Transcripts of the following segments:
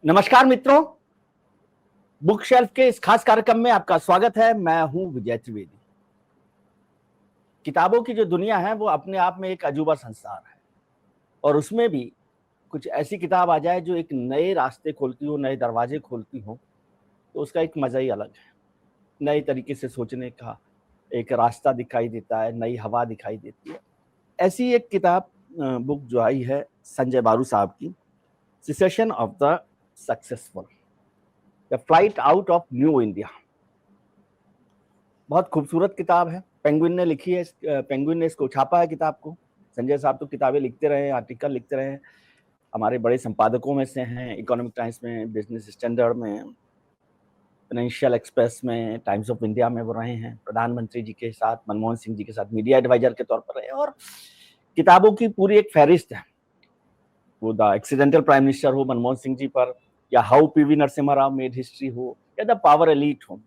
नमस्कार मित्रों, book shelf के इस खास कार्यक्रम में आपका स्वागत है। मैं हूं विजय त्रिवेदी। किताबों की जो दुनिया है वो अपने आप में एक अजूबा संसार है और उसमें भी कुछ ऐसी किताब आ जाए जो एक नए रास्ते खोलती हो, नए दरवाजे खोलती हो, तो उसका एक मजा ही अलग है। नए तरीके से सोचने का एक रास्ता दिखाई देता है, नई हवा दिखाई देती है। ऐसी एक किताब बुक जो आई है संजय बारू साहब की, cessation of the successful, the flight out of new India. बहुत खूबसूरत किताब है। पेंगुइन ने लिखी है, पेंगुइन ने इसको छापा है किताब को। संजय साहब तो किताबें लिखते रहे, आर्टिकल लिखते रहे, हमारे बड़े संपादकों में से हैं। इकोनॉमिक टाइम्स में, बिजनेस स्टैंडर्ड में, फाइनेंशियल एक्सप्रेस में, टाइम्स ऑफ इंडिया में वो रहे हैं। प्रधानमंत्री जी के साथ, मनमोहन सिंह जी के साथ मीडिया एडवाइजर के तौर पर रहे और किताबों की पूरी एक फहरिस्त है। वो द एक्सीडेंटल प्राइम मिनिस्टर हो मनमोहन सिंह जी पर, या how PV Narasimha Rao made history हो, या द पावर एलीट हो,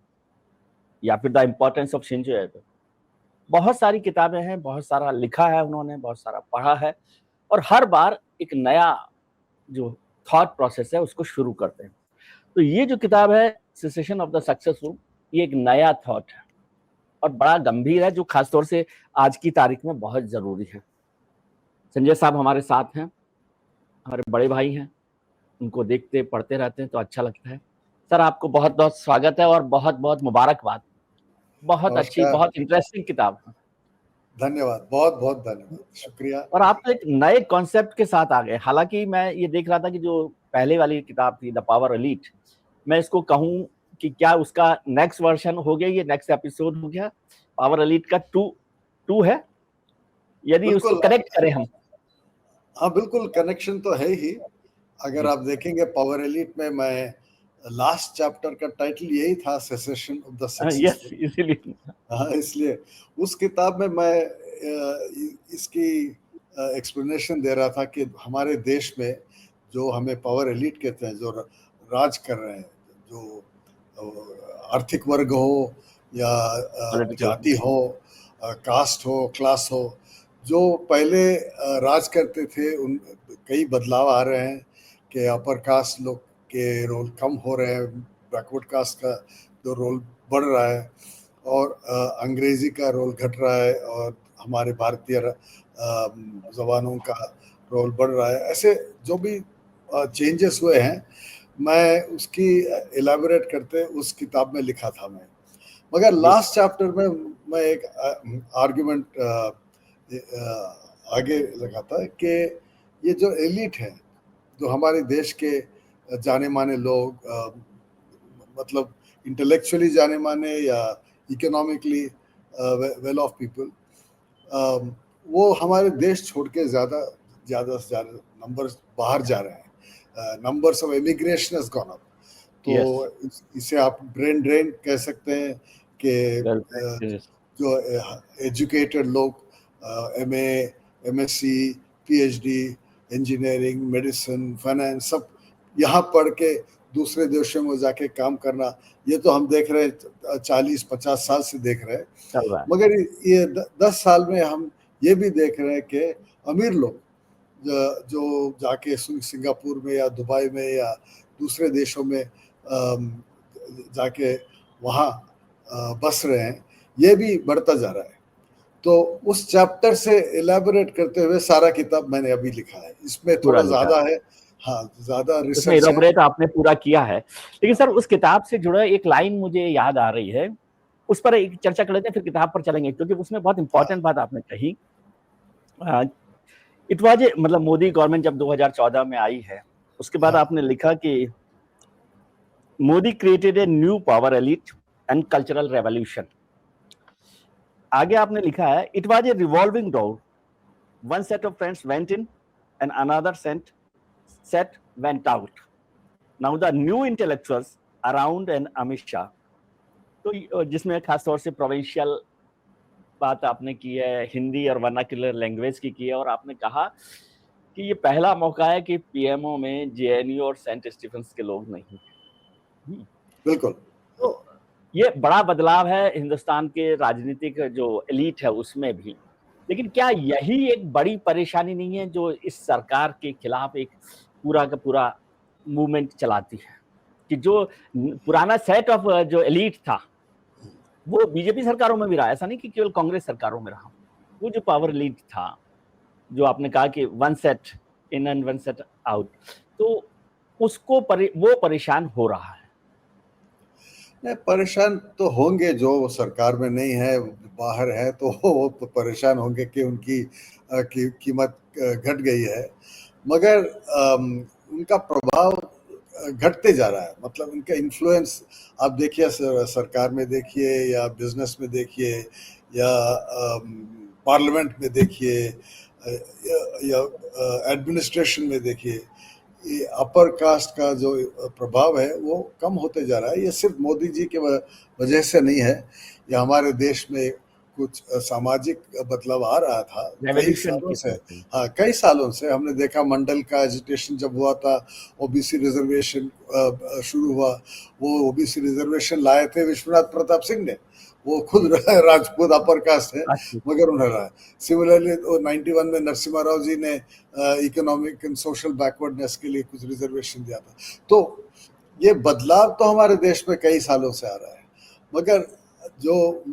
या फिर द इम्पोर्टेंस ऑफ शिंजो एबे। बहुत सारी किताबें हैं, बहुत सारा लिखा है उन्होंने, बहुत सारा पढ़ा है और हर बार एक नया जो थॉट प्रोसेस है उसको शुरू करते हैं। तो ये जो किताब है सेसेशन ऑफ द सक्सेसफुल, ये एक नया थॉट है और बड़ा गंभीर है, जो खासतौर से आज की तारीख में बहुत जरूरी है। संजय साहब हमारे साथ हैं, हमारे बड़े भाई हैं, उनको देखते पढ़ते रहते हैं तो अच्छा लगता है। सर, आपको बहुत बहुत स्वागत है और बहुत बहुत मुबारकबाद। बहुत अच्छी, नमस्कार। बहुत इंटरेस्टिंग किताब है। धन्यवाद, बहुत बहुत धन्यवाद, शुक्रिया। और आप तो एक नए कॉन्सेप्ट के साथ आ गए। हालांकि मैं ये देख रहा था कि जो पहले वाली किताब थी द पावर एलीट, मैं इसको कहूँ कि क्या उसका नेक्स्ट वर्जन हो गया, ये नेक्स्ट एपिसोड हो गया, पावर एलीट का टू है, यदि उसको बिल्कुल, कनेक्ट करें हम? हाँ बिल्कुल, कनेक्शन तो है ही। अगर आप देखेंगे पावर एलीट में मैं लास्ट चैप्टर का टाइटल यही था, cessation of the yes, successful. इसीलिए। हाँ, इसलिए उस किताब में मैं इसकी एक्सप्लेनेशन दे रहा था कि हमारे देश में जो हमें पावर एलीट कहते हैं, जो राज कर रहे हैं, जो आर्थिक वर्ग हो या पॉलिटिकल। जाति हो, कास्ट हो, क्लास हो, जो पहले राज करते थे, उन कई बदलाव आ रहे हैं कि अपर कास्ट लोग के रोल कम हो रहे हैं, बैकवर्ड कास्ट का जो रोल बढ़ रहा है और अंग्रेजी का रोल घट रहा है और हमारे भारतीय जवानों का रोल बढ़ रहा है। ऐसे जो भी चेंजेस हुए हैं, मैं उसकी एलाबोरेट करते उस किताब में लिखा था मैं। मगर लास्ट चैप्टर में मैं एक आर्गुमेंट आगे लगा था कि ये जो एलिट है, जो हमारे देश के जाने माने लोग, मतलब इंटेलेक्चुअली जाने माने या इकोनॉमिकली वेल ऑफ पीपल, वो हमारे देश छोड़ के ज़्यादा से ज़्यादा नंबर्स बाहर जा रहे हैं। Numbers of immigration has gone up. तो इसे आप ब्रेन ड्रेन कह सकते हैं कि जो एजुकेटेड लोग MA, MSc, PhD, engineering, medicine, finance, सब यहाँ पढ़ के दूसरे देशों में जाके काम करना, ये तो हम देख रहे हैं 40-50 साल से देख रहे हैं। मगर ये 10 साल में हम ये भी देख रहे हैं कि अमीर लोग जो जाके सिंगापुर में या दुबई में या दूसरे देशों में जाके वहाँ बस रहे हैं, ये भी बढ़ता जा रहा है। तो उस चैप्टर से एलैबोरेट करते हुए सारा किताब मैंने अभी लिखा है। इसमें थोड़ा ज्यादा है, हाँ, ज्यादा रिसर्च है, आपने पूरा किया है। लेकिन सर, उस किताब से जुड़ा एक लाइन मुझे याद आ रही है, उस पर एक चर्चा कर लेते हैं, फिर किताब पर चलेंगे, क्योंकि उसमें बहुत इंपॉर्टेंट बात आपने कही। इट वाज मतलब मोदी गवर्नमेंट जब 2014 में आई है, उसके बाद आपने लिखा कि Modi created a new power elite and cultural revolution. आगे आपने लिखा है, it was a revolving door, one set of friends went in and another set went out, now the new intellectuals around and Amit Shah. तो जिसमें खासतौर से प्रोविंशियल बात आपने की है, हिंदी और वर्नाक्युलर लैंग्वेज की है, और आपने कहा कि ये पहला मौका है कि पीएमओ में जेएनयू और सेंट स्टीफेंस के लोग नहीं हैं। बिल्कुल। तो ये बड़ा बदलाव है हिंदुस्तान के राजनीतिक जो एलीट है उसमें भी। लेकिन क्या यही एक बड़ी परेशानी नहीं है जो इस सरकार के खिलाफ एक पूरा का पूरा मूवमेंट चलाती है कि जो पुराना सेट ऑफ जो एलीट था वो बीजेपी सरकारों में भी रहा, ऐसा नहीं कि केवल कांग्रेस सरकारों में रहा। वो जो पावर एलीट था, जो आपने कहा कि one set in and one set out, तो उसको वो परेशान हो रहा है। नहीं, परेशान तो होंगे, जो सरकार में नहीं है, बाहर है, तो वो परेशान होंगे कि उनकी कीमत घट गई है, मगर उनका प्रभाव घटते जा रहा है। मतलब उनका इन्फ्लुएंस आप देखिए, सरकार में देखिए या बिजनेस में देखिए या पार्लियामेंट में देखिए या एडमिनिस्ट्रेशन में देखिए, ये अपर कास्ट का जो प्रभाव है वो कम होते जा रहा है। ये सिर्फ मोदी जी के वजह से नहीं है, ये हमारे देश में कुछ सामाजिक बदलाव आ रहा था कई सालों से। हाँ, कई सालों से हमने देखा, मंडल का एजिटेशन जब हुआ था, ओबीसी रिजर्वेशन शुरू हुआ, वो ओबीसी रिजर्वेशन लाए थे विश्वनाथ प्रताप सिंह ने, वो खुद राजपूत अपर कास्ट है मगर उन्होंने रहा। सिमिलरली 91 में नरसिम्हा राव जी ने इकोनॉमिक एंड सोशल बैकवर्डनेस के लिए कुछ रिजर्वेशन दिया था। तो ये बदलाव तो हमारे देश में कई सालों से आ रहा है, मगर जो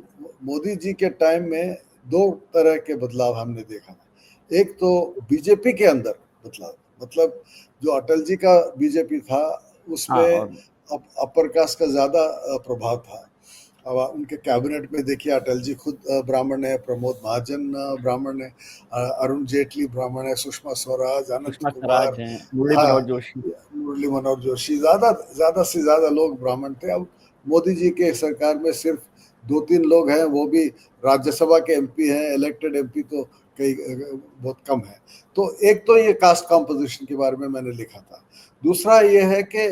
मोदी जी के टाइम में दो तरह के बदलाव हमने देखा है। एक तो बीजेपी के अंदर बदलाव, मतलब जो अटल जी का बीजेपी था उसमें अपर कास्ट का ज्यादा प्रभाव था। अब उनके कैबिनेट में देखिए, अटल जी खुद ब्राह्मण है, प्रमोद महाजन ब्राह्मण है, अरुण जेटली ब्राह्मण है, सुषमा स्वराज, अनंत कुमार, मुरली मनोहर जोशी, ज्यादा से ज्यादा लोग ब्राह्मण थे। अब मोदी जी के सरकार में सिर्फ 2-3 लोग हैं, वो भी राज्यसभा के एमपी हैं, इलेक्टेड एमपी तो कई बहुत कम है। तो एक तो ये कास्ट कॉम्पोजिशन के बारे में मैंने लिखा था। दूसरा ये है कि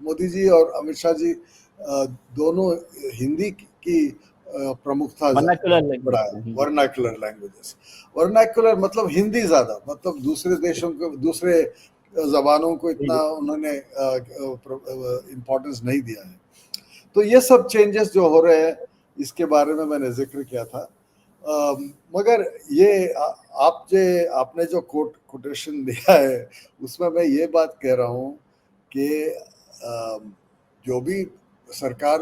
मोदी जी और अमित शाह जी दोनों हिंदी की प्रमुखता बढ़ाया, वर्नाक्युलर लैंग्वेजेस। वर्नाक्युलर मतलब हिंदी ज्यादा, मतलब दूसरे देशों को, दूसरे जबानों को इतना उन्होंने इम्पोर्टेंस नहीं दिया है। तो ये सब चेंजेस जो हो रहे हैं, इसके बारे में मैंने जिक्र किया था। मगर ये आपने जो कोटेशन दिया है, उसमें मैं ये बात कह रहा हूँ कि जो भी सरकार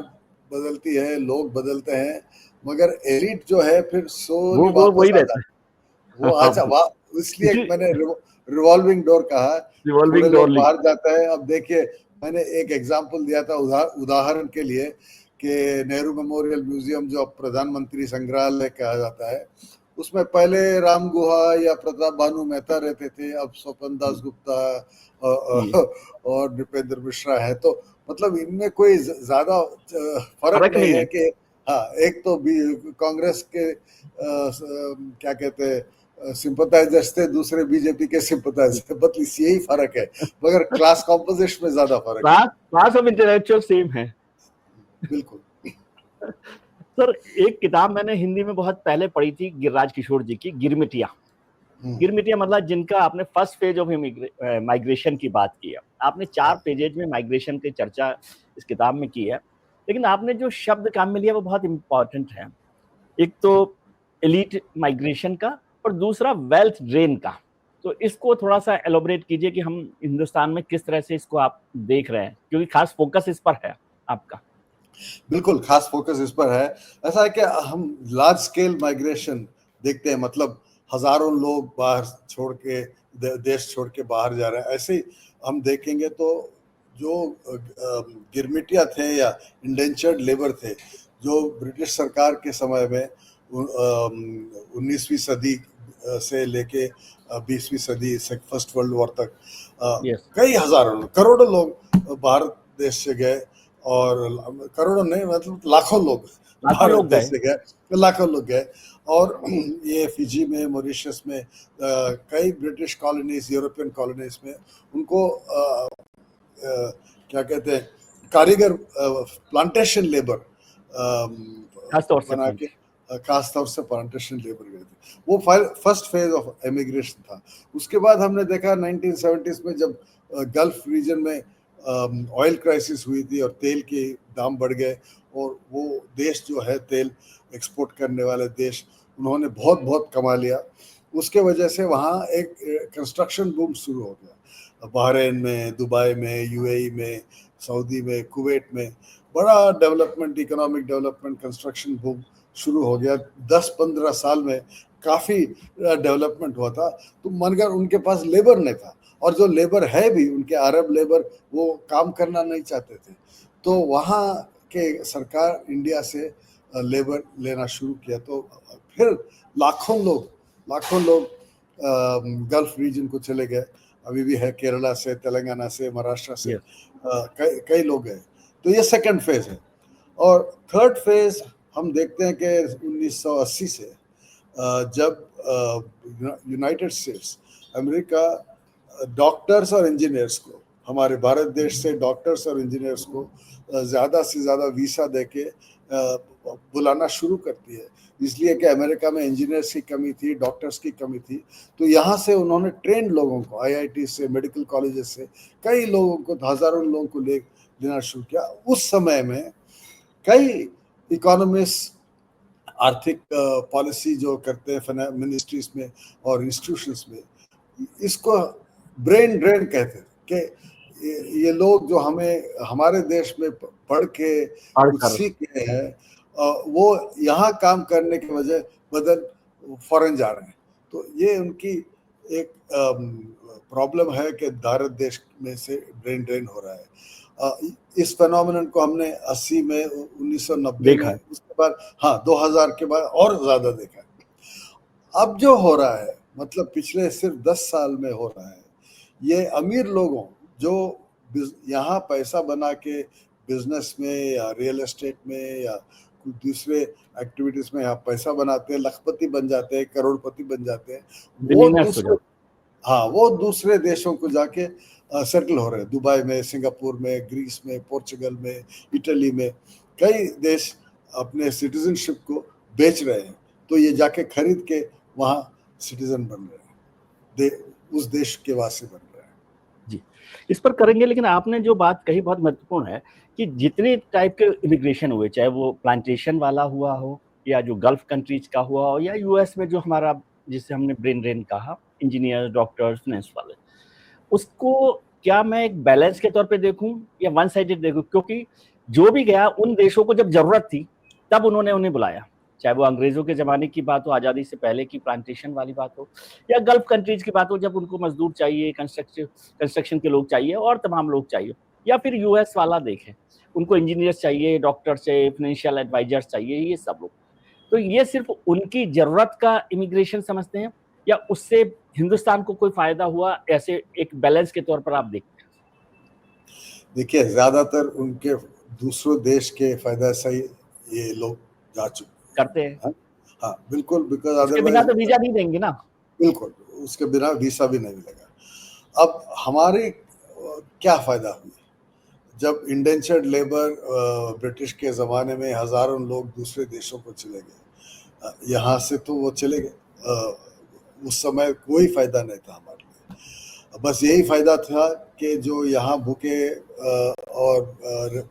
बदलती है, लोग बदलते हैं, मगर एलिट जो है फिर वही रहता है। वो अच्छा, इसलिए मैंने रिवॉल्विंग डोर कहा, थोड़े लोग बाहर जाता है। अब देखिए, मैंने एक एग्जांपल दिया था उदाहरण के लिए कि नेहरू मेमोरियल म्यूजियम, जो अब प्रधानमंत्री संग्रहालय कहा जाता है, उसमें पहले राम गुहा या प्रताप भानु मेहता रहते थे, अब स्वपन दास गुप्ता और नृपेंद्र मिश्रा है। तो मतलब इनमें कोई ज्यादा फर्क नहीं है कि हाँ, एक तो कांग्रेस के क्या कहते हैं सिंपथाइजर्स थे, दूसरे बीजेपी के सिंपथाइजर्स, बस यही फर्क है, मगर क्लास कॉम्पोजिशन में ज्यादा फर्क है। क्लास ऑफ इंटेलेक्चुअल सेम है। बिल्कुल। सर, एक किताब मैंने हिंदी में बहुत पहले पढ़ी थी, गिरिराज किशोर जी की, गिरमिटिया। गिरमिटिया मतलब जिनका आपने फर्स्ट पेज ऑफ माइग्रेशन की बात की है। आपने 4 पेजेज में माइग्रेशन की चर्चा इस किताब में की है, लेकिन आपने जो शब्द काम में लिया वो बहुत इंपॉर्टेंट है। एक तो एलीट माइग्रेशन का और दूसरा वेल्थ ड्रेन का। तो इसको थोड़ा सा एलोबरेट कीजिए कि हम हिंदुस्तान में किस तरह से इसको आप देख रहे हैं, क्योंकि खास फोकस इस पर है आपका। बिल्कुल, खास फोकस इस पर है। ऐसा है कि हम लार्ज स्केल माइग्रेशन देखते हैं, मतलब हजारों लोग बाहर छोड़ के, देश छोड़ के बाहर जा रहे हैं। ऐसे ही हम देखेंगे तो जो गिरमिटिया थे या इंडेंचर्ड लेबर थे, जो ब्रिटिश सरकार के समय में 19वीं सदी से लेके 20वीं सदी से फर्स्ट वर्ल्ड वॉर तक कई हजारों करोड़ों लोग भारत देश से गए, और करोड़ों नहीं, मतलब लाखों लोग भारत देश से गए, लाखों लोग गए। और ये फिजी में, मॉरिशस में, कई ब्रिटिश कॉलोनीज, यूरोपियन कॉलोनीज में उनको क्या कहते हैं, कारीगर, प्लांटेशन लेबर बना के, खास तौर से प्लांटेशन लेबर गए थे। वो फर्स्ट फेज ऑफ एमिग्रेशन था। उसके बाद हमने देखा 1970s में जब गल्फ रीजन में ऑयल क्राइसिस हुई थी और तेल के दाम बढ़ गए, और वो देश जो है तेल एक्सपोर्ट करने वाले देश, उन्होंने बहुत बहुत कमा लिया। उसके वजह से वहाँ एक कंस्ट्रक्शन बूम शुरू हो गया। बहरीन में, दुबई में, यूएई में, सऊदी में, कुवैत में बड़ा development, economic development, construction boom शुरू हो गया। 10-15 साल में काफ़ी डेवलपमेंट हुआ था। तो मगर उनके पास लेबर नहीं था, और जो लेबर है भी उनके अरब लेबर, वो काम करना नहीं चाहते थे। तो वहाँ के सरकार इंडिया से लेबर लेना शुरू किया। तो फिर लाखों लोग गल्फ रीजन को चले गए। अभी भी है, केरला से, तेलंगाना से, महाराष्ट्र से Yes. कई लोग गए। तो ये सेकंड फेज है। और थर्ड फेज हम देखते हैं कि 1980 से जब यूनाइटेड स्टेट्स अमेरिका डॉक्टर्स और इंजीनियर्स को, हमारे भारत देश से डॉक्टर्स और इंजीनियर्स को ज़्यादा से ज़्यादा वीसा देके बुलाना शुरू करती है, इसलिए कि अमेरिका में इंजीनियर्स की कमी थी, डॉक्टर्स की कमी थी। तो यहाँ से उन्होंने ट्रेंड लोगों को, आईआईटी से, मेडिकल कॉलेजेस से कई लोगों को, हज़ारों लोगों को लेना शुरू किया। उस समय में कई इकोनॉमिस्ट, आर्थिक पॉलिसी जो करते हैं मिनिस्ट्रीज में और इंस्टीट्यूशंस में, इसको ब्रेन ड्रेन कहते थे कि ये लोग जो हमारे देश में पढ़ के कुछ सीख गए हैं, वो यहाँ काम करने के वजह बदल फॉरेन जा रहे हैं। तो ये उनकी एक प्रॉब्लम है कि भारत देश में से ब्रेन ड्रेन हो रहा है। इस फेनोमेनन को हमने 80 में, 1990 में, उसके बाद 2000 के बाद और ज्यादा देखा। अब जो हो रहा है, मतलब पिछले सिर्फ 10 साल में हो रहा है, ये अमीर लोगों जो यहाँ पैसा बना के बिजनेस में या रियल एस्टेट में या दूसरे एक्टिविटीज में यहाँ पैसा बनाते हैं, लखपति बन जाते हैं, करोड़पति बन जाते हैं, वो दूसरे देशों को जाके सेटल हो रहे हैं। दुबई में, सिंगापुर में, ग्रीस में, पोर्चुगल में, इटली में, कई देश अपने सिटीजनशिप को बेच रहे हैं। तो ये जाके खरीद के वहाँ सिटीजन बन रहे हैं, उस देश के वासी बन रहे हैं। जी, इस पर करेंगे, लेकिन आपने जो बात कही बहुत महत्वपूर्ण है कि जितने टाइप के इमिग्रेशन हुए, चाहे वो प्लांटेशन वाला हुआ हो या जो गल्फ कंट्रीज का हुआ हो या यूएस में जो हमारा, जिसे हमने ब्रेन ड्रेन कहा, इंजीनियर, डॉक्टर्स, फाइनेंस वाले, उसको क्या मैं एक बैलेंस के तौर पे देखूं या वन साइडेड देखूं? क्योंकि जो भी गया उन देशों को जब जरूरत थी तब उन्होंने उन्हें बुलाया, चाहे वो अंग्रेजों के जमाने की बात हो, आजादी से पहले की प्लांटेशन वाली बात हो, या गल्फ कंट्रीज की बात हो जब उनको मजदूर चाहिए, कंस्ट्रक्शन के लोग चाहिए और तमाम लोग चाहिए, या फिर यूएस वाला देखें, उनको इंजीनियर्स चाहिए, डॉक्टर्स चाहिए, फाइनेंशियल एडवाइजर्स चाहिए, ये सब लोग। तो ये सिर्फ उनकी जरूरत का इमिग्रेशन समझते हैं या उससे हिंदुस्तान को कोई फायदा हुआ, ऐसे एक बैलेंस के तौर पर आप देखते हैं? देखिए, ज्यादातर उनके दूसरों देश के फायदा से ये लोग जा चुके करते हैं। हाँ बिल्कुल, बिकॉज उसके बिना तो वीजा नहीं देंगे ना। बिल्कुल, उसके बिना वीसा भी नहीं मिलेगा। अब हमारी क्या फायदा हुई जब इंडेंचर्ड लेबर ब्रिटिश के ज़माने में हज़ारों लोग दूसरे देशों को चले गए, यहाँ से तो वो चले गए। उस समय कोई फ़ायदा नहीं था हमारे लिए, बस यही फ़ायदा था कि जो यहाँ भूखे और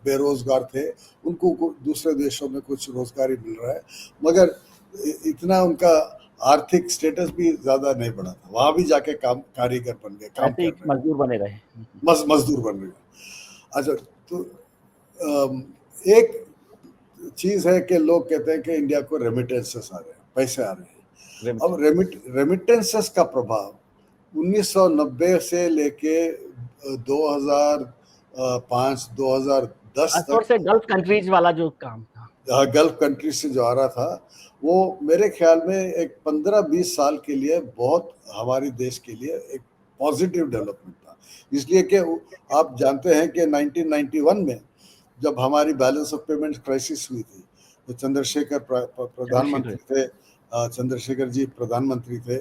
बेरोज़गार थे उनको दूसरे देशों में कुछ रोज़गारी मिल रहा है, मगर इतना उनका आर्थिक स्टेटस भी ज़्यादा नहीं बढ़ा था। वहाँ भी जाके कारीगर बन गए, काम कर रहे, मजदूर बने रहे, मजदूर बन रहे। अच्छा, तो एक चीज है कि लोग कहते हैं कि इंडिया को रेमिटेंसेस आ रहे हैं, पैसे आ रहे हैं। अब रेमिटेंसेस का प्रभाव 1990 से लेके 2005 2010 तक से गल्फ कंट्रीज वाला जो काम था, गल्फ कंट्रीज से जो आ रहा था, वो मेरे ख्याल में एक 15-20 साल के लिए बहुत हमारे देश के लिए एक पॉजिटिव डेवलपमेंट था। इसलिए कि आप जानते हैं कि 1991 में जब हमारी बैलेंस ऑफ पेमेंट क्राइसिस हुई थी, तो चंद्रशेखर प्रधानमंत्री थे, चंद्रशेखर जी प्रधानमंत्री थे,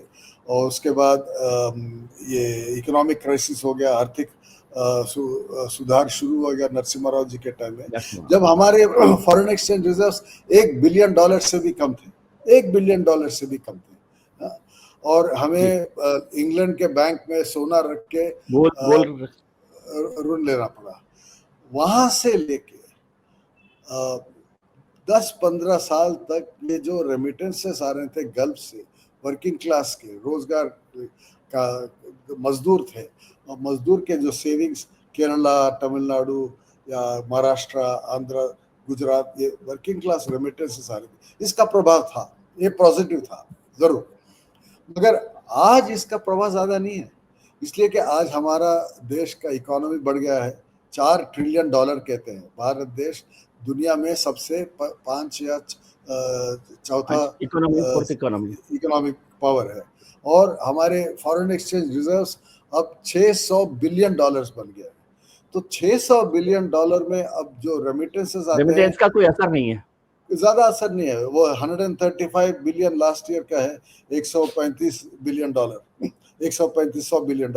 और उसके बाद ये इकोनॉमिक क्राइसिस हो गया, आर्थिक सुधार शुरू हो गया नरसिम्हा राव जी के टाइम में, जब हमारे फॉरेन एक्सचेंज रिजर्व्स $1 बिलियन से भी कम थे, $1 बिलियन से भी कम थे, और हमें इंग्लैंड के बैंक में सोना रख के ऋण लेना पड़ा। वहां से लेके 10-15 साल तक ये जो रेमिटेंसेस आ रहे थे गल्फ से, वर्किंग क्लास के रोजगार का मजदूर थे, और मजदूर के जो सेविंग्स केरला, तमिलनाडु या महाराष्ट्र, आंध्र, गुजरात, ये वर्किंग क्लास रेमिटेंसेस आ रही थी, इसका प्रभाव था, ये पॉजिटिव था जरूर। मगर आज इसका प्रभाव ज्यादा नहीं है, इसलिए कि आज हमारा देश का इकोनॉमी बढ़ गया है। $4 ट्रिलियन कहते हैं। भारत देश दुनिया में सबसे 5 या चौथा इकोनॉमिक पावर है, और हमारे फॉरेन एक्सचेंज रिजर्व्स अब $600 बिलियन बन गया है। तो $600 बिलियन में अब जो रेमिटेंसेस आते हैं, का कोई असर नहीं है, ज्यादा असर नहीं है। वो 135 बिलियन लास्ट ईयर का है, $135 बिलियन, $135 बिलियन।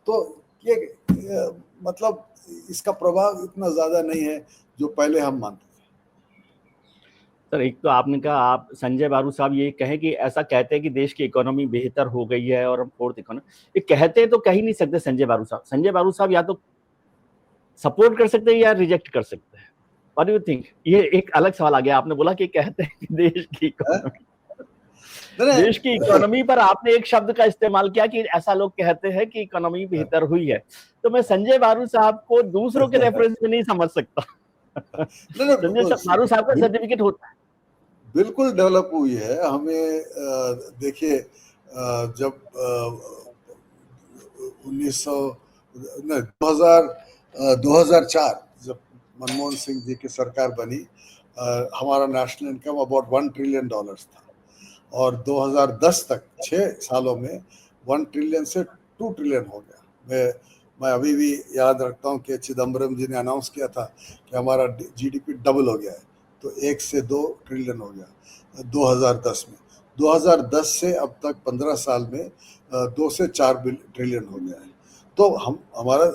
तो ये मतलब इसका प्रभाव इतना ज्यादा नहीं है जो पहले हम मानते थे। सर, एक तो आपने कहा, आप संजय बारू साहब ये कहे कि ऐसा कहते हैं कि देश की इकोनॉमी बेहतर हो गई है और हम फोर्थ इकोनॉमी, ये कहते तो कह ही नहीं सकते संजय बारू साहब। संजय बारू साहब या तो सपोर्ट कर सकते हैं या रिजेक्ट कर सकते हैं। What do you think? ये एक अलग सवाल आ गया। आपने बोला कि कहते हैं कि देश की इकोनॉमी पर आपने एक शब्द का इस्तेमाल किया कि ऐसा लोग कहते हैं कि इकोनॉमी बेहतर हुई है, तो मैं संजय बारू साहब को दूसरों के रेफरेंस में नहीं समझ सकता। संजय बारू साहब का सर्टिफिकेट होता है, बिल्कुल डेवलप हुई है। हमें देखिए, जब 2004 जब मनमोहन सिंह जी की सरकार बनी, हमारा नेशनल इनकम अबाउट $1 ट्रिलियन था, और 2010 तक 6 सालों में 1 ट्रिलियन से 2 ट्रिलियन हो गया। मैं अभी भी याद रखता हूँ कि चिदम्बरम जी ने अनाउंस किया था कि हमारा जीडीपी डबल हो गया है, तो 1 से 2 ट्रिलियन हो गया 2010 में। 2010 से अब तक 15 साल में 2 से 4 ट्रिलियन हो गया है। तो हमारा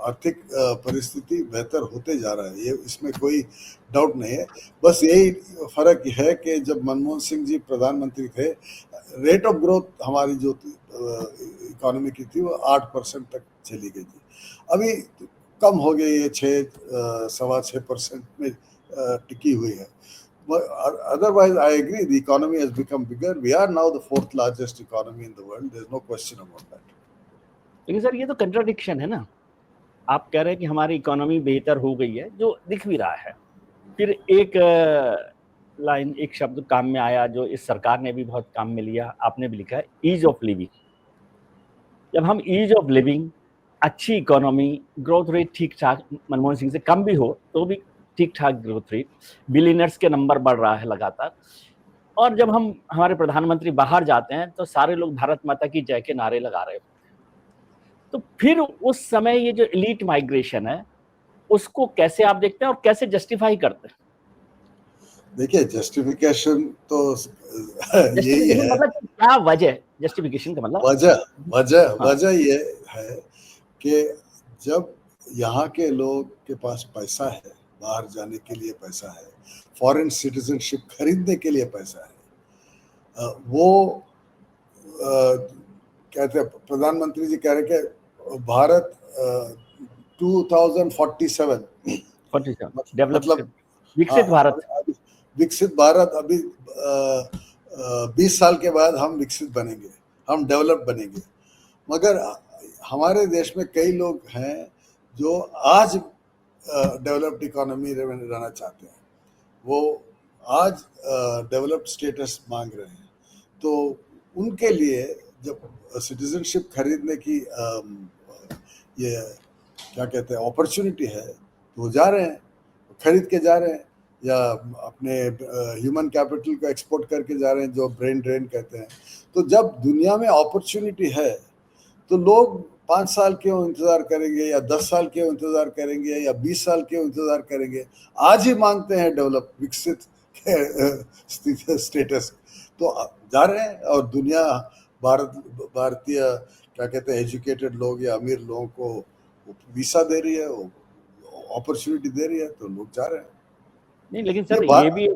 आर्थिक परिस्थिति बेहतर होते जा रहा है, ये इसमें कोई डाउट नहीं है। बस यही फर्क है कि जब मनमोहन सिंह जी प्रधानमंत्री थे, रेट ऑफ ग्रोथ हमारी जो इकोनॉमी की थी वो 8% तक चली गई थी। अभी कम हो गई है, 6.25% में टिकी हुई है। Otherwise, I agree, the economy has become bigger. We are now the 4th largest economy in the world. There's no question about that. लेकिन सर, ये तो कंट्राडिक्शन है ना। आप कह रहे हैं कि हमारी इकोनॉमी बेहतर हो गई है, जो दिख भी रहा है, फिर एक लाइन, एक शब्द काम में आया जो इस सरकार ने भी बहुत काम में लिया, आपने भी लिखा है, ईज ऑफ लिविंग। जब हम ईज ऑफ लिविंग, अच्छी इकोनॉमी, ग्रोथ रेट ठीक ठाक, मनमोहन सिंह से कम भी हो तो भी ठीक ठाक ग्रोथ रेट, बिलियनर्स के नंबर बढ़ रहा है लगातार, और जब हम हमारे प्रधानमंत्री बाहर जाते हैं तो सारे लोग भारत माता की जय के नारे लगा रहे होते हैं, तो फिर उस समय ये जो एलीट माइग्रेशन है उसको कैसे आप देखते हैं और कैसे जस्टिफाई करते हैं? देखिए, जस्टिफिकेशन तो यही है, मतलब क्या वजह, जस्टिफिकेशन का मतलब वजह ये है कि जब यहाँ के लोग के पास पैसा है, बाहर जाने के लिए पैसा है, फॉरेन सिटीजनशिप खरीदने के लिए पैसा है, वो कहते हैं, प्रधानमंत्री जी कह रहे कि भारत 2047 मतलब विकसित भारत अभी 20 साल के बाद हम विकसित बनेंगे, हम डेवलप बनेंगे। मगर हमारे देश में कई लोग हैं जो आज डेवलप्ड इकोनॉमी रहना चाहते हैं, वो आज डेवलप्ड स्टेटस मांग रहे हैं। तो उनके लिए जब सिटीजनशिप खरीदने की ये क्या कहते हैं अपॉर्चुनिटी है, तो वो जा रहे हैं, खरीद के जा रहे हैं, या अपने ह्यूमन कैपिटल को एक्सपोर्ट करके जा रहे हैं, जो ब्रेन ड्रेन कहते हैं। तो जब दुनिया में अपॉर्चुनिटी है तो लोग 5 साल क्यों इंतजार करेंगे, या 10 साल क्यों इंतजार करेंगे, या 20 साल क्यों इंतजार करेंगे? आज ही मांगते हैं डेवलप, विकसित स्टेटस, तो जा रहे हैं। और दुनिया भारतीय क्या कहते हैं एजुकेटेड लोग या अमीर लोगों को वीसा दे रही है, अपॉर्चुनिटी दे रही है, तो लोग जा रहे हैं। नहीं, लेकिन सर ये भी,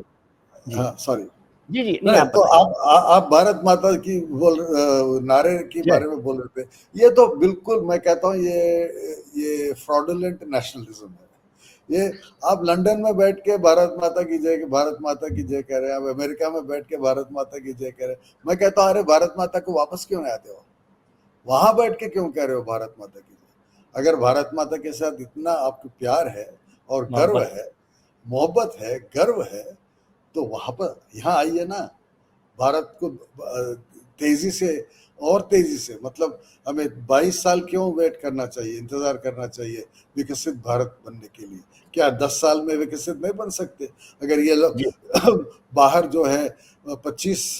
हाँ सॉरी, जी नहीं, तो आप भारत माता की नारे के बारे में बोल रहे थे, ये तो बिल्कुल मैं कहता हूँ ये फ्रॉडुलेंट नेशनलिज्म है। ये आप लंदन में बैठ के भारत माता की जय कह रहे हैं, आप अमेरिका में बैठ के भारत माता की जय कह रहे हैं। मैं कहता हूँ, अरे भारत माता को वापस क्यों नहीं आते हो? वहां बैठ के क्यों कह रहे हो भारत माता की जय? अगर भारत माता के साथ इतना आपको प्यार है और गर्व मोहब्बत। है, मोहब्बत है, गर्व है, तो वहां पर यहाँ आइए ना। भारत को तेजी से और तेजी से, मतलब हमें 22 साल क्यों वेट करना चाहिए, इंतजार करना चाहिए विकसित भारत बनने के लिए? क्या 10 साल में विकसित नहीं बन सकते? अगर ये लोग जी बाहर जो है 25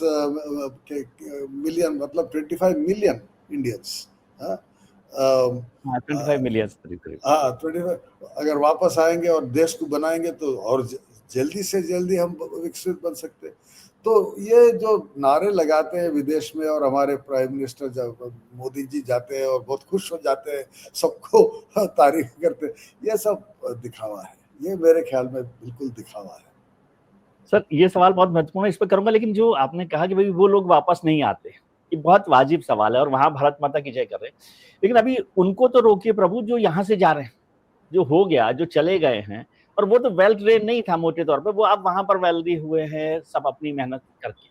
मिलियन, मतलब 25 मिलियन इंडियंस, हाँ, हाँ, 25 मिलियन करीब करीब। हाँ 25, अगर वापस आएंगे और देश को बनाएंगे तो और जल्दी से जल्दी हम विकसित बन सकते। तो ये जो नारे लगाते हैं विदेश में, और हमारे प्राइम मिनिस्टर जब मोदी जी जाते हैं और बहुत खुश हो जाते हैं, सबको तारीफ करते हैं, ये सब दिखावा है। ये मेरे ख्याल में बिल्कुल दिखावा है। सर ये सवाल बहुत महत्वपूर्ण है, इस पर करूंगा, लेकिन जो आपने कहा कि भाई वो लोग वापस नहीं आते, ये बहुत वाजिब सवाल है और वहां भारत माता की जय कर रहे हैं, लेकिन अभी उनको तो रोकिए प्रभु जो यहाँ से जा रहे हैं, जो हो गया, जो चले गए हैं, और वो तो वेल ट्रेन नहीं था मोटे तौर पे, वो अब वहां पर वेल्दी हुए हैं सब अपनी मेहनत करके।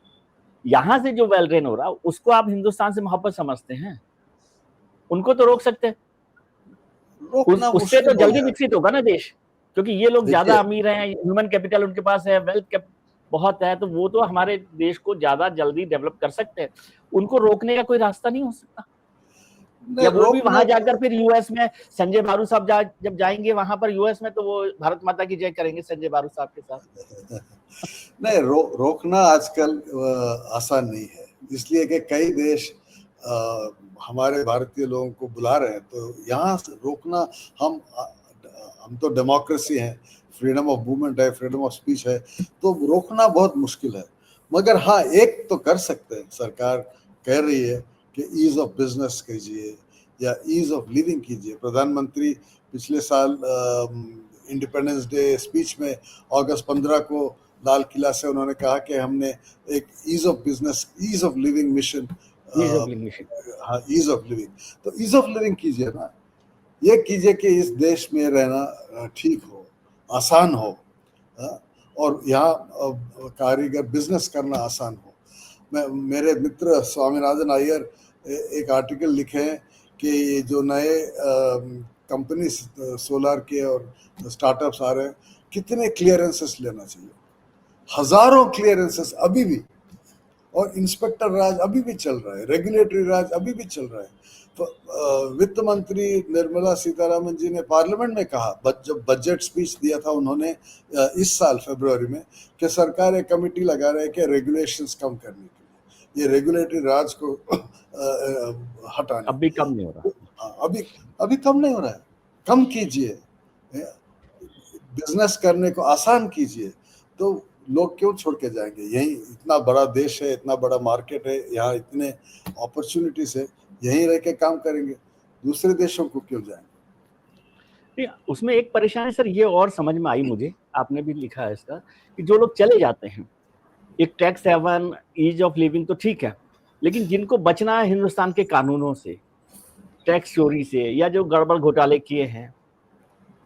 यहाँ से जो वेल ट्रेन हो रहा उसको आप हिंदुस्तान से मोहब्बत समझते हैं, उनको तो रोक सकते हैं। रोकना उससे तो मुश्किल हो जल्दी जाए। विकसित होगा ना देश, क्योंकि ये लोग ज्यादा देखिए, अमीर हैं, ह्यूमन कैपिटल उनके पास है, वेल्थ बहुत है, तो वो तो हमारे देश को ज्यादा जल्दी डेवलप कर सकते हैं। उनको रोकने का कोई रास्ता नहीं हो सकता? नहीं या वो भी रोकना वहां जाकर फिर यूएस में संजय बारू साहब जब जाएंगे वहां पर यूएस में, तो वो भारत माता की जय करेंगे संजय बारू साहब के साथ? नहीं, रोकना आजकल आसान नहीं है, इसलिए कि कई देश हमारे भारतीय लोगों को बुला रहे हैं, तो यहाँ से रोकना, हम तो डेमोक्रेसी है, फ्रीडम ऑफ मूवमेंट है, फ्रीडम ऑफ स्पीच है, तो रोकना बहुत मुश्किल है। मगर हाँ, एक तो कर सकते हैं, सरकार कह रही है कि ईज ऑफ बिजनेस कीजिए या ईज ऑफ लिविंग कीजिए। प्रधानमंत्री पिछले साल इंडिपेंडेंस डे स्पीच में अगस्त 15 को लाल किला से उन्होंने कहा कि हमने एक ease of business, ease of living mission, ease of living. हाँ ईज ऑफ लिविंग, तो ईज ऑफ लिविंग कीजिए ना। ये कीजिए कि इस देश में रहना ठीक हो, आसान हो, और यहाँ कारीगर बिजनेस करना आसान हो। मेरे मित्र स्वामीनाथन अय्यर एक आर्टिकल लिखे हैं कि ये जो नए कंपनी सोलर के और स्टार्टअप्स आ रहे हैं, कितने क्लियरेंसेस लेना चाहिए, हजारों क्लियरेंसेस अभी भी, और इंस्पेक्टर राज अभी भी चल रहा है, रेगुलेटरी राज अभी भी चल रहा है। तो वित्त मंत्री निर्मला सीतारमन जी ने पार्लियामेंट में कहा, जब बजट स्पीच दिया था उन्होंने इस साल फरवरी में, कि सरकार एक कमेटी लगा रहे कि रेगुलेशंस कम करने के लिए, ये रेगुलेटरी राज को हटाने। अब भी कम नहीं हो रहा। हाँ, अभी कम नहीं हो रहा है, कम कीजिए, बिजनेस करने को आसान कीजिए, तो लोग क्यों छोड़ के जाएंगे? यही इतना बड़ा देश है, इतना बड़ा मार्केट है, यहाँ इतने अपॉर्चुनिटीज है, यहीं रह के काम करेंगे, दूसरे देशों को क्यों जाएंगे? उसमें एक परेशानी सर ये और समझ में आई मुझे, आपने भी लिखा है इसका, कि जो लोग चले जाते हैं, एक tax haven, ease of living तो ठीक है, लेकिन जिनको बचना है हिंदुस्तान के कानूनों से, टैक्स चोरी से, या जो गड़बड़ घोटाले किए हैं,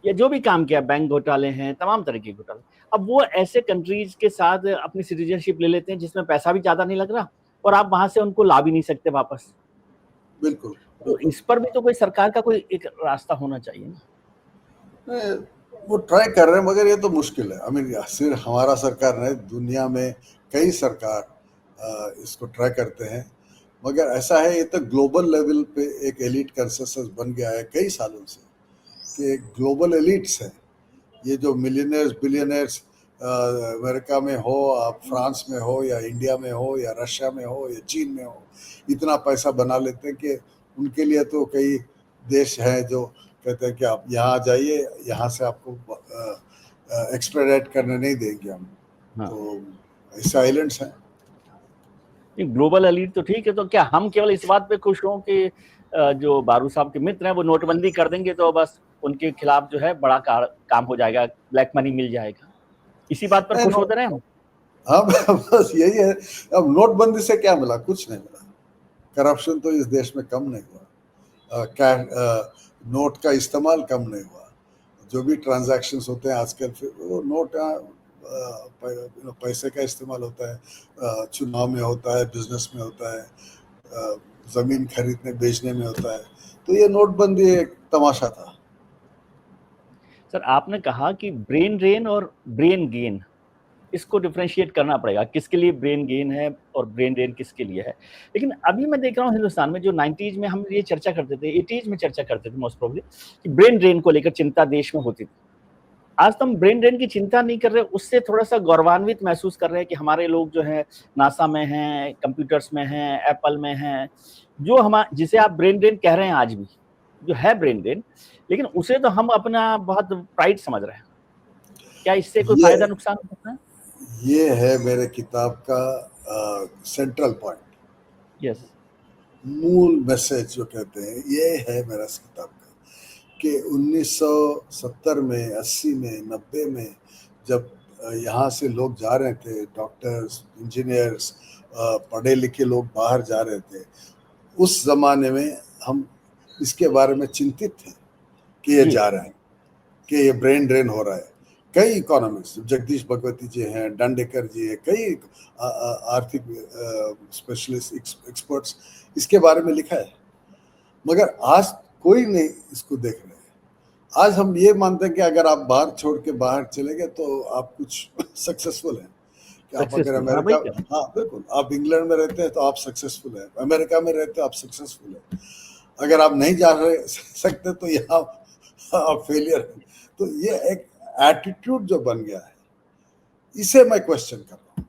या जो भी काम किया, बैंक घोटाले हैं, तमाम तरह के घोटाले, अब वो ऐसे कंट्रीज के साथ अपनी सिटीजनशिप ले लेते हैं जिसमें पैसा भी ज्यादा नहीं लग रहा, और आप वहां से उनको ला भी नहीं सकते वापस। बिल्कुल, तो इस पर भी तो कोई सरकार का कोई एक रास्ता होना चाहिए ना। वो ट्राई कर रहे हैं, मगर ये तो मुश्किल है। आई मीन सिर्फ हमारा सरकार नहीं, दुनिया में कई सरकार इसको ट्राई करते हैं, मगर ऐसा है, ये तो ग्लोबल लेवल पे एक एलिट कंसेंसस बन गया है कई सालों से, कि ग्लोबल एलिट्स हैं, ये जो मिलियनर्स बिलियनर्स अमेरिका में हो, आप फ्रांस में हो, या इंडिया में हो, या रशिया में हो, या चीन में हो, इतना पैसा बना लेते हैं कि उनके लिए तो कई देश हैं जो कहते हैं कि आप यहाँ जाइए, यहाँ से आपको एक्सट्राडेट करने नहीं देंगे हम। हाँ। तो ऐसे आइलैंड्स हैं। ग्लोबल एलीट तो ठीक है, तो क्या हम केवल इस बात पे खुश हों कि जो बारू साहब के मित्र हैं वो नोटबंदी कर देंगे तो बस उनके खिलाफ जो है बड़ा काम हो जाएगा, ब्लैक मनी मिल जाएगा, इसी बात पर खुश होते रहे हम? हाँ, बस यही है। अब नोटबंदी से क्या मिला? कुछ नहीं मिला। करप्शन तो इस देश में कम नहीं हुआ, नोट का इस्तेमाल कम नहीं हुआ, जो भी ट्रांजैक्शंस होते हैं आजकल, फिर वो नोट पैसे का इस्तेमाल होता है, चुनाव में होता है, बिजनेस में होता है, जमीन खरीदने बेचने में होता है। तो ये नोटबंदी एक तमाशा था। सर आपने कहा कि ब्रेन ड्रेन और ब्रेन गेन, इसको डिफरेंशिएट करना पड़ेगा, किसके लिए ब्रेन गेन है और ब्रेन ड्रेन किसके लिए है। लेकिन अभी मैं देख रहा हूँ हिंदुस्तान में, जो 90s में हम ये चर्चा करते थे, 80s में चर्चा करते थे मोस्ट प्रोबेबली, कि ब्रेन ड्रेन को लेकर चिंता देश में होती थी। आज तो हम ब्रेन ड्रेन की चिंता नहीं कर रहे, उससे थोड़ा सा गौरवान्वित महसूस कर रहे हैं कि हमारे लोग जो है नासा में हैं, कंप्यूटर्स में हैं, एप्पल में हैं, जो हम जिसे आप ब्रेन ड्रेन कह रहे हैं आज भी जो है ब्रेन ड्रेन, लेकिन उसे तो हम अपना बहुत प्राइड समझ रहे हैं। क्या इससे कोई फायदा नुकसान हो सकता है? ये है मेरे किताब का सेंट्रल पॉइंट, यस, मूल मैसेज जो कहते हैं, ये है मेरा इस किताब का, कि 1970 में, 80 में, 90 में जब यहाँ से लोग जा रहे थे, डॉक्टर्स, इंजीनियर्स, पढ़े लिखे लोग बाहर जा रहे थे, उस जमाने में हम इसके बारे में चिंतित थे कि ये जा रहे हैं, कि ये ब्रेन ड्रेन हो रहा है। कई इकोनॉमिस्ट, जगदीश भगवती जी हैं, डांडेकर जी हैं, कई आर्थिक स्पेशलिस्ट, एक्सपर्ट्स इसके बारे में लिखा है, मगर आज कोई नहीं इसको देख रहे हैं। आज हम ये मानते हैं कि अगर आप बाहर छोड़ के बाहर चले गए तो आप कुछ सक्सेसफुल हैं, कि आप अगर अमेरिका, हाँ बिल्कुल, आप इंग्लैंड में रहते हैं तो आप सक्सेसफुल हैं, अमेरिका में रहते हैं आप सक्सेसफुल हैं, अगर आप नहीं जा सकते तो यहाँ आप फेलियर हैं। तो ये एक एटीट्यूड जो बन गया है, इसे मैं क्वेश्चन कर रहा हूँ।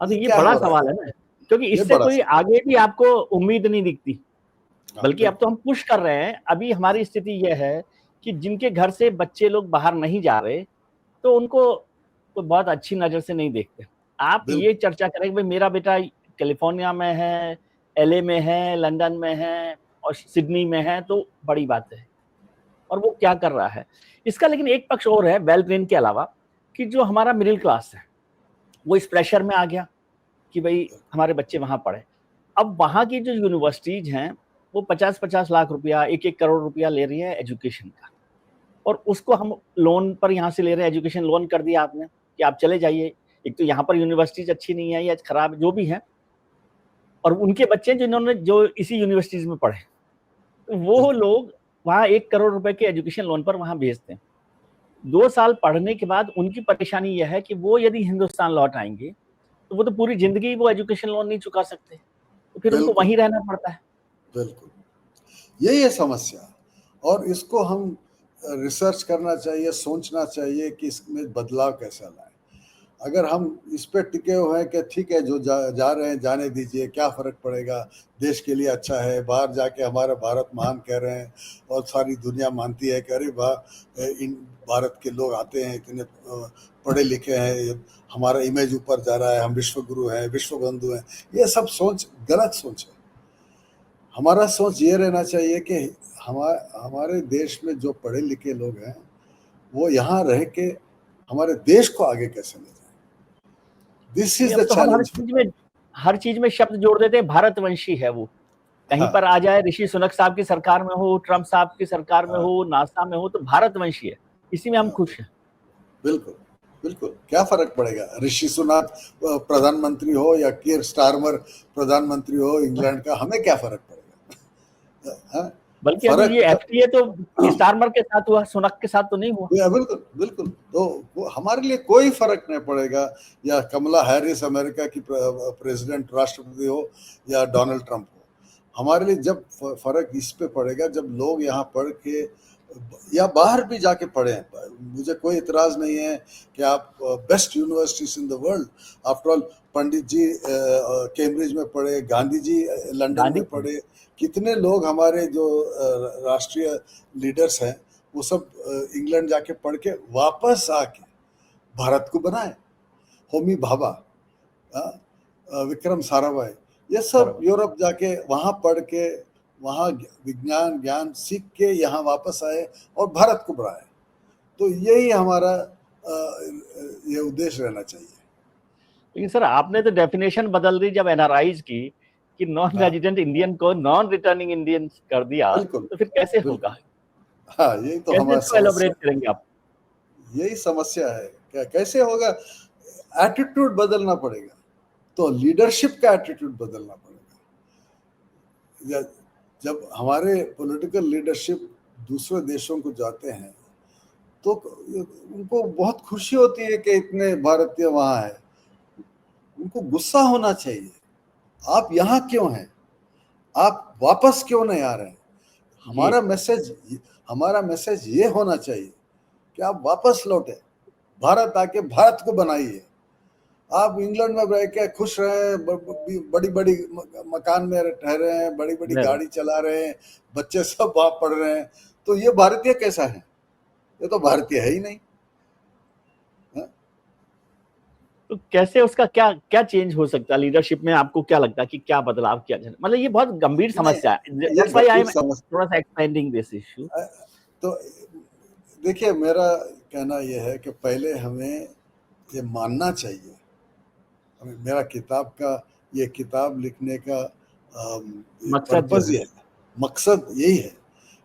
अब ये बड़ा सवाल है ना, क्योंकि इससे कोई आगे भी आपको उम्मीद नहीं दिखती, बल्कि अब तो हम पुश कर रहे हैं। अभी हमारी स्थिति यह है कि जिनके घर से बच्चे लोग बाहर नहीं जा रहे, तो उनको तो बहुत अच्छी नजर से नहीं देखते। आप ये चर्चा करें कि भाई मेरा बेटा कैलिफोर्निया में है, LA में है, लंदन में है और सिडनी में है, तो बड़ी बात है, और वो क्या कर रहा है इसका। लेकिन एक पक्ष और है वेल ब्रेन के अलावा, कि जो हमारा मिडिल क्लास है वो इस प्रेशर में आ गया कि भाई हमारे बच्चे वहां पढ़े। अब वहां की जो यूनिवर्सिटीज हैं वो 50-50 लाख रुपया, 1-1 करोड़ रुपया ले रही है एजुकेशन का, और उसको हम लोन पर यहाँ से ले रहे हैं। एजुकेशन लोन कर दिया आपने कि आप चले जाइए। एक तो यहाँ पर यूनिवर्सिटीज अच्छी नहीं है या खराब जो भी है, और उनके बच्चे जिन्होंने जो इसी यूनिवर्सिटीज में पढ़े, वो लोग वहाँ 1 करोड़ रुपए के एजुकेशन लोन पर वहाँ भेजते हैं। 2 साल पढ़ने के बाद उनकी परेशानी यह है कि वो यदि हिंदुस्तान लौट आएंगे तो वो तो पूरी जिंदगी वो एजुकेशन लोन नहीं चुका सकते, तो फिर उनको वहीं रहना पड़ता है। बिल्कुल, यही है समस्या, और इसको हम रिसर्च करना चाहिए, सोचना चाहिए कि इसमें बदलाव कैसा लाए। अगर हम इस पे टिके हुए हैं कि ठीक है जो जा रहे हैं जाने दीजिए, क्या फ़र्क पड़ेगा, देश के लिए अच्छा है, बाहर जाके हमारा भारत महान कह रहे हैं और सारी दुनिया मानती है कि अरे वाह इन भारत के लोग आते हैं, इतने पढ़े लिखे हैं, हमारा इमेज ऊपर जा रहा है, हम विश्व गुरु हैं, विश्व बंधु हैं। ये सब सोच गलत सोच है। हमारा सोच ये रहना चाहिए कि हमारे देश में जो पढ़े लिखे लोग हैं वो यहाँ रह के हमारे देश को आगे कैसे ले जाए। This is the challenge. हर चीज में शब्द जोड़ देते हैं, भारतवंशी है वो। कहीं पर आ जाए, ऋषि सुनक साहब की सरकार में हो, ट्रम्प साहब की सरकार में हो, नासा में हो, तो भारतवंशी है, इसी में हम खुश हैं। बिल्कुल बिल्कुल, क्या फर्क पड़ेगा ऋषि सुनक प्रधानमंत्री हो या कीर स्टारमर प्रधानमंत्री हो इंग्लैंड का, हमें क्या फर्क पड़ेगा। बल्कि अभी ये FTA तो स्टारमर के साथ हुआ, सुनक के साथ तो नहीं हुआ। बिल्कुल बिल्कुल, तो वो हमारे लिए कोई फर्क नहीं पड़ेगा, या कमला हैरिस अमेरिका की प्रेसिडेंट राष्ट्रपति हो या डोनाल्ड ट्रंप हो। हमारे लिए जब फर्क इस पे पड़ेगा जब लोग यहाँ पढ़ के या बाहर भी जाके पढ़े। मुझे कोई इतराज नहीं है कि आप best universities in the world, after all Pandit ji Cambridge में पढ़े, गांधी जी लंदन में पढ़े, कितने लोग हमारे जो राष्ट्रीय लीडर्स हैं वो सब इंग्लैंड जाके पढ़ के वापस आके भारत को बनाए। होमी भाभा, विक्रम साराभाई, ये सब यूरोप जाके वहाँ पढ़ के वहाँ विज्ञान ज्ञान सीख के यहाँ वापस आए और भारत को बढ़ाए। तो यही हमारा ये उद्देश्य रहना चाहिए। लेकिन सर आपने तो डेफिनेशन बदल दी जब NRIs की, कि नॉन रेजिडेंट इंडियन को नॉन रिटर्निंग इंडियन कर दिया, तो फिर कैसे होगा? हाँ, यही तो हमारा एलाबोरेट करेंगे आप? यही समस्या है, क्या कैसे होगा। एटीट्यूड बदलना पड़ेगा, तो लीडरशिप का एटीट्यूड बदलना पड़ेगा। जब हमारे पॉलिटिकल लीडरशिप दूसरे देशों को जाते हैं तो उनको बहुत खुशी होती है कि इतने भारतीय वहां हैं। उनको गुस्सा होना चाहिए, आप यहाँ क्यों हैं, आप वापस क्यों नहीं आ रहे हैं। हमारा मैसेज ये होना चाहिए कि आप वापस लौटे, भारत आके भारत को बनाइए। आप इंग्लैंड में रह के खुश रहे, बड़ी बड़ी मकान में ठहरे हैं, बड़ी बड़ी गाड़ी चला रहे हैं, बच्चे सब वहां पढ़ रहे हैं, तो ये भारतीय कैसा है? ये तो भारतीय है ही नहीं। तो कैसे उसका क्या क्या चेंज हो सकता है लीडरशिप में? आपको क्या लगता है कि क्या बदलाव किया जाए? मतलब ये बहुत गंभीर समस्या है, दैट्स व्हाई आई एम थोड़ा सा एक्सपेंडिंग दिस इशू। तो देखिए, मेरा कहना यह है कि पहले हमें ये मानना चाहिए, हमें, मेरा किताब लिखने का पर्पस ये है, मकसद यही है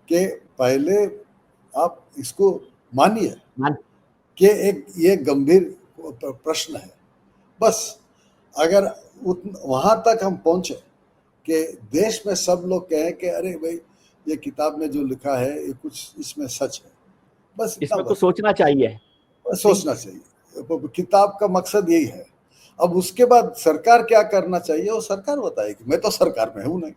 कि पहले आप इसको मानिए कि ये गंभीर प्रश्न है। बस अगर वहां तक हम पहुंचे कि देश में सब लोग कहें कि अरे भाई, ये किताब में जो लिखा है ये कुछ इसमें सच है, बस इसमें तो सोचना चाहिए, किताब का मकसद यही है। अब उसके बाद सरकार क्या करना चाहिए वो सरकार बताएगी, मैं तो सरकार में हूं नहीं।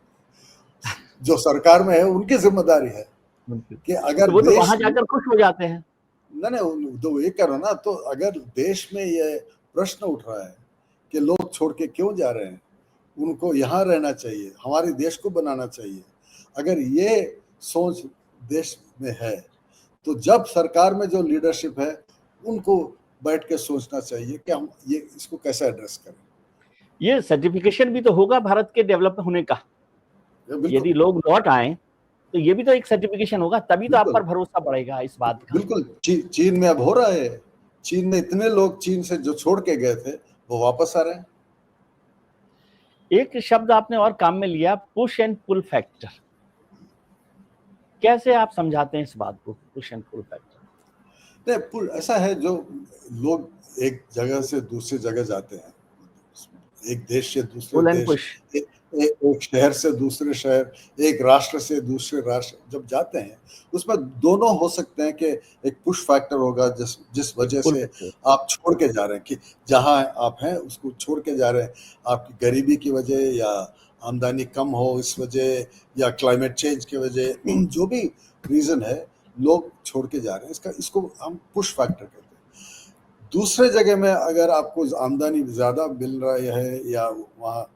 जो सरकार में है उनकी जिम्मेदारी है कि अगर तो वो तो वहां जाकर खुश हो जाते हैं। नहीं, तो ये करो ना। तो अगर देश में ये प्रश्न उठ रहा है कि लोग छोड़ के क्यों जा रहे हैं, उनको यहाँ रहना चाहिए, हमारे देश को बनाना चाहिए, अगर ये सोच देश में है तो जब सरकार में जो लीडरशिप है उनको बैठ के सोचना चाहिए कि हम इसको कैसे एड्रेस करें। ये सर्टिफिकेशन भी तो होगा भारत के डेवलप होने का। यदि लोग लौट आए तो ये भी तो एक सर्टिफिकेशन होगा, तभी तो आप पर भरोसा बढ़ेगा इस बात का। बिल्कुल, चीन में अब हो रहा है। चीन में इतने लोग चीन से जो छोड़ के गए थे वो वापस आ रहे हैं। एक शब्द आपने और काम में लिया, पुश एंड पुल फैक्टर। कैसे आप समझाते हैं इस बात को, पुश एंड पुल फैक्टर? नहीं, ऐसा है, जो लोग एक जगह से दूसरी जगह जाते हैं, एक देश से दूसरे देश, एक शहर से दूसरे शहर, एक राष्ट्र से दूसरे राष्ट्र जब जाते हैं, उसमें दोनों हो सकते हैं कि एक पुश फैक्टर होगा जिस वजह से आप छोड़ के जा रहे हैं, कि जहां आप हैं उसको छोड़ के जा रहे हैं, आपकी गरीबी की वजह या आमदनी कम हो इस वजह या क्लाइमेट चेंज की वजह, जो भी रीजन है, लोग छोड़ के जा रहे हैं, इसको हम पुश फैक्टर कहते हैं। दूसरे जगह में अगर आपको आमदनी ज़्यादा मिल रहा है या वहाँ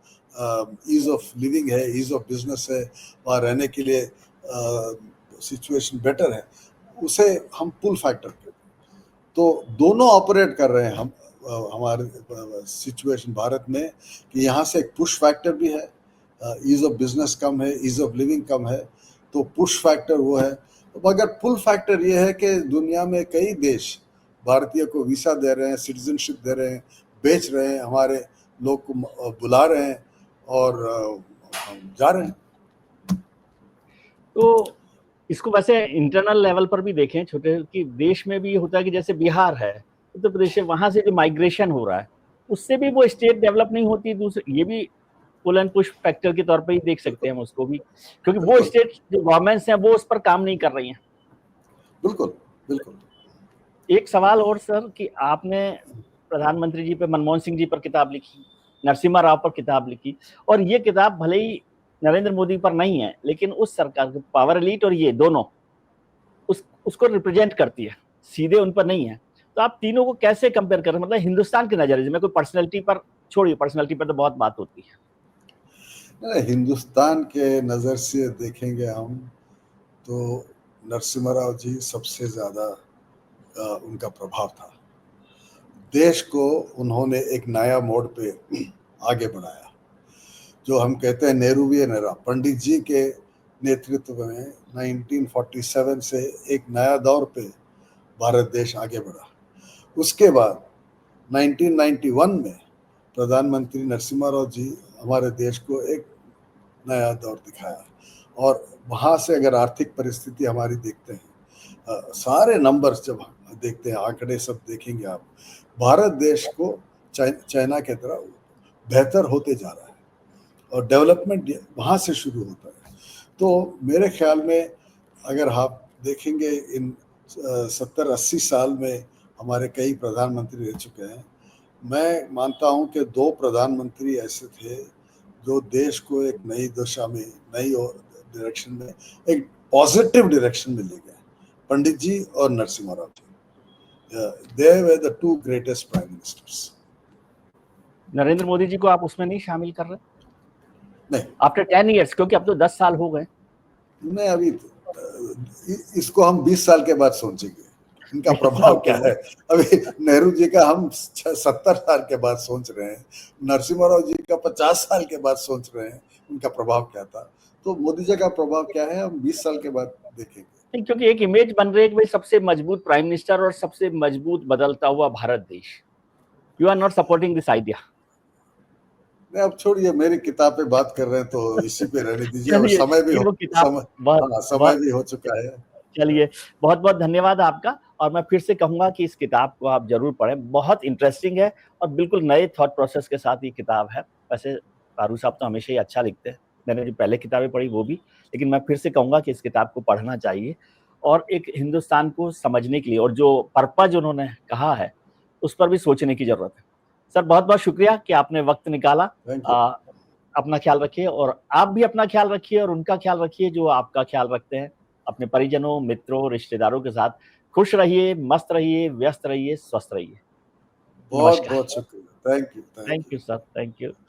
ईज़ ऑफ लिविंग है, ईज़ ऑफ बिजनेस है, वहाँ रहने के लिए सिचुएशन बेटर है, उसे हम पुल फैक्टर कहते हैं। तो दोनों ऑपरेट कर रहे हैं हम हमारे सिचुएशन भारत में, कि यहाँ से एक पुश फैक्टर भी है, ईज़ ऑफ बिजनेस कम है, ईज़ ऑफ लिविंग कम है, तो पुश फैक्टर वो है। मगर पुल फैक्टर ये है कि दुनिया में कई देश भारतीय को वीसा दे रहे हैं, सिटीजनशिप दे रहे हैं, बेच रहे हैं, हमारे लोग को बुला रहे हैं और जा रहे हैं। तो इसको वैसे इंटरनल लेवल पर भी देखें, छोटे कि देश में भी होता है कि जैसे बिहार है, उत्तर प्रदेश है, वहां से जो माइग्रेशन हो रहा है उससे भी वो स्टेट डेवलप नहीं होती। दूसरे ये भी पुल एंड पुश फैक्टर के तौर पर ही देख सकते हैं हम उसको भी, क्योंकि वो स्टेट जो गवर्नमेंट्स हैं वो उस पर काम नहीं कर रही हैं। बिल्कुल बिल्कुल। एक सवाल और सर, कि आपने प्रधानमंत्री जी पे, मनमोहन सिंह जी पर किताब लिखी, नरसिम्हा राव पर किताब लिखी, और ये किताब भले ही नरेंद्र मोदी पर नहीं है, लेकिन उस सरकार के पावर एलीट और ये दोनों उसको रिप्रेजेंट करती है, सीधे उन पर नहीं है। तो आप तीनों को कैसे कंपेयर करें, मतलब हिंदुस्तान के नजरिए में? कोई पर्सनैलिटी पर छोड़िए, पर्सनैलिटी पर तो बहुत बात होती है। हिंदुस्तान के नज़र से देखेंगे हम तो नरसिम्हा राव जी सबसे ज़्यादा उनका प्रभाव था। देश को उन्होंने एक नया मोड़ पे आगे बढ़ाया, जो हम कहते हैं नेहरूवीय नेरा। पंडित जी के नेतृत्व में 1947 से एक नया दौर पे भारत देश आगे बढ़ा। उसके बाद 1991 में प्रधानमंत्री नरसिम्हा राव जी हमारे देश को एक नया दौर दिखाया, और वहाँ से अगर आर्थिक परिस्थिति हमारी देखते हैं, सारे नंबर्स जब देखते हैं, आंकड़े सब देखेंगे आप, भारत देश को चाइना की तरह बेहतर होते जा रहा है। और डेवलपमेंट वहाँ से शुरू होता है। तो मेरे ख्याल में अगर आप देखेंगे इन 70-80 साल में हमारे कई प्रधानमंत्री रह चुके हैं। मैं मानता हूँ कि 2 प्रधानमंत्री ऐसे थे जो देश को एक नई दिशा में, नई डायरेक्शन में, एक पॉजिटिव डायरेक्शन में ले गए, पंडित जी और Narasimha Rao ji. They were the 2 greatest prime ministers. Narendra Modi ji को आप उसमें नहीं शामिल कर रहे? नहीं, आफ्टर 10 ईयर्स, क्योंकि अब तो 10 साल हो गए। नहीं, अभी इसको हम 20 साल के बाद सोचेंगे इनका प्रभाव क्या है। अभी नेहरू जी का हम 70 साल के बाद सोच रहे हैं, नरसिम्हा राव जी का 50 साल के बाद सोच रहे हैं उनका प्रभाव क्या था। तो मोदी जी का प्रभाव क्या है हम 20 साल के बाद देखेंगे। क्योंकि एक इमेज बन रही है कि भाई सबसे मजबूत प्राइम मिनिस्टर और सबसे मजबूत बदलता हुआ भारत देश। You are not supporting this idea. नहीं, अब छोड़िए, मेरी किताब पे बात कर रहे हैं तो इसी पे रहने दीजिए। अब समय भी हो चुका है। चलिए, बहुत बहुत धन्यवाद आपका, और मैं फिर से कहूंगा कि इस किताब को आप जरूर पढ़ें, बहुत इंटरेस्टिंग है और बिल्कुल नए थॉट प्रोसेस के साथ ये किताब है। वैसे फारूक साहब तो हमेशा ही अच्छा लिखते हैं, मैंने जो पहले किताबें पढ़ी वो भी, लेकिन मैं फिर से कहूंगा कि इस किताब को पढ़ना चाहिए और एक हिंदुस्तान को समझने के लिए, और जो पर्पज उन्होंने कहा है उस पर भी सोचने की जरूरत है। सर बहुत बहुत शुक्रिया कि आपने वक्त निकाला। अपना ख्याल रखिए और आप भी अपना ख्याल रखिए और उनका ख्याल रखिए जो आपका ख्याल रखते हैं। अपने परिजनों, मित्रों, रिश्तेदारों के साथ खुश रहिए, मस्त रहिए, व्यस्त रहिए, स्वस्थ रहिए। बहुत बहुत शुक्रिया। Thank you sir, thank you.